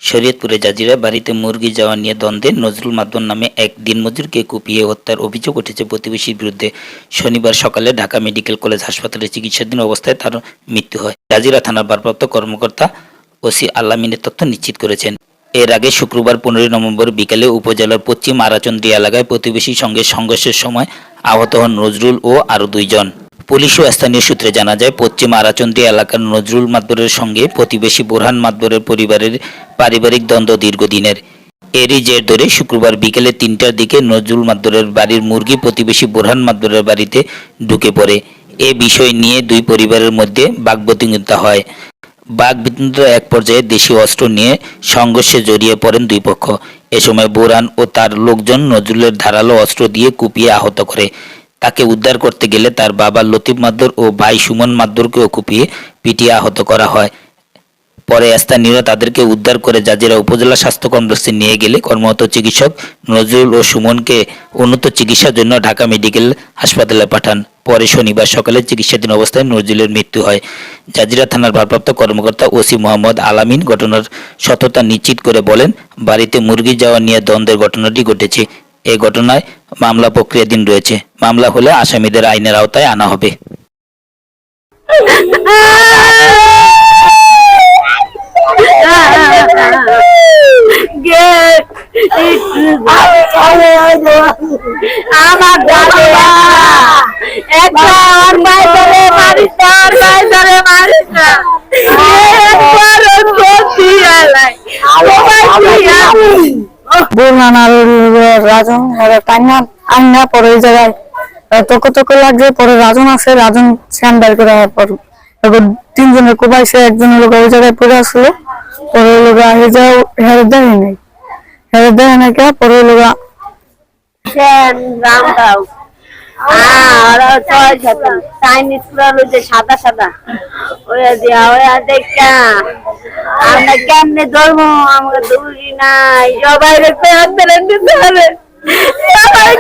শরীয়তপুরে Jazeera বাড়িতে মুরগি যাওয়া নিয়ে দ্বন্দ্বে নজরুল মাদবর নামে এক দিনমজুরকে কুপিয়ে হত্যার অভিযোগ উঠেছে প্রতিবেশীর বিরুদ্ধে। শনিবার সকালে ঢাকা মেডিকেল কলেজ হাসপাতালে চিকিৎসাধীন অবস্থায় তার মৃত্যু হয়। জাজিরা থানার ভারপ্রাপ্ত কর্মকর্তা ওসি আল-আমিনের তথ্য নিশ্চিত করেছেন। এর আগে শুক্রবার 15 নভেম্বর বিকেলে উপজেলার পশ্চিম আরাচন্দি এলাকায় প্রতিবেশীর সঙ্গে সংঘর্ষের সময় আহত হন নজরুল ও আরও 2 জন। পুলিশ ও স্থানীয় সূত্রে জানা যায়, পশ্চিম আরাচন্দি এলাকার নজরুল মাদবরের সঙ্গে প্রতিবেশী বোরহান মাদবরের পরিবারের পারিবারিক দ্বন্দ্ব দীর্ঘদিনের। এরই জের ধরে শুক্রবার বিকেলে 3টার দিকে নজরুল মাদবরের বাড়ির মুরগি প্রতিবেশী বোরহান মাদবরের বাড়িতে ঢুকে পড়ে। এ বিষয় নিয়ে 2 পরিবারের মধ্যে বাকবিতণ্ডা হয়। বাকবিতণ্ডার এক পর্যায়ে দেশীয় অস্ত্র নিয়ে সংঘর্ষে জড়িয়ে পড়েন 2 পক্ষ। এ সময় বোরহান ও তার লোকজন নজরুলের ধারালো অস্ত্র দিয়ে কুপিয়ে আহত করে। তাকে উদ্ধার করতে গেলে তার বাবা লতিফ মাদবর ও ভাই সুমন মাদবরকেও কুপিয়ে পিটিয়ে আহত করা হয়। পরে স্থানীয়রা তাদেরকে উদ্ধার করে জাজিরা উপজেলা স্বাস্থ্য কমপ্লেক্সে নিয়ে গেলে কর্মরত চিকিৎসক নজরুল ও সুমনকে উন্নত চিকিৎসার জন্য ঢাকা মেডিকেল হাসপাতালে পাঠান। পরে শনিবার সকালে চিকিৎসাধীন অবস্থায় নজরুলের মৃত্যু হয়। জাজিরা থানার ভারপ্রাপ্ত কর্মকর্তা ওসি মোহাম্মদ আল-আমিন ঘটনার সত্যতা নিশ্চিত করে বলেন, বাড়িতে মুরগি যাওয়া নিয়ে দ্বন্দ্বের ঘটনাটি ঘটেছে। এ ঘটনায় মামলা প্রক্রিয়াধীন রয়েছে। মামলা হলে আসামিদের আইনের আওতায় আনা হবে। আমার দাদা একটা অন্যায় করে মারিস না, অন্যায় করে মারিস না, বোরহান আর রাজন টাইনা আইনা পরে ওই জায়গায় তক লাগছে। পরে রাজন আছে, রাজন স্যান্ডার করে পর 3 জনের কোবাইছে, একজনের লোক ওই জায়গায় পড়ে আসলো। পরে লোক হেরে দেয় নাই, হেরে দেয় নাই কে পরে লোক সাদা সাদা ওরা দিয়া ওরা দেখা আমরা কেমনে ধরবো, আমরা দৌড়ি নাই, সবাই দিতে হবে, সবাই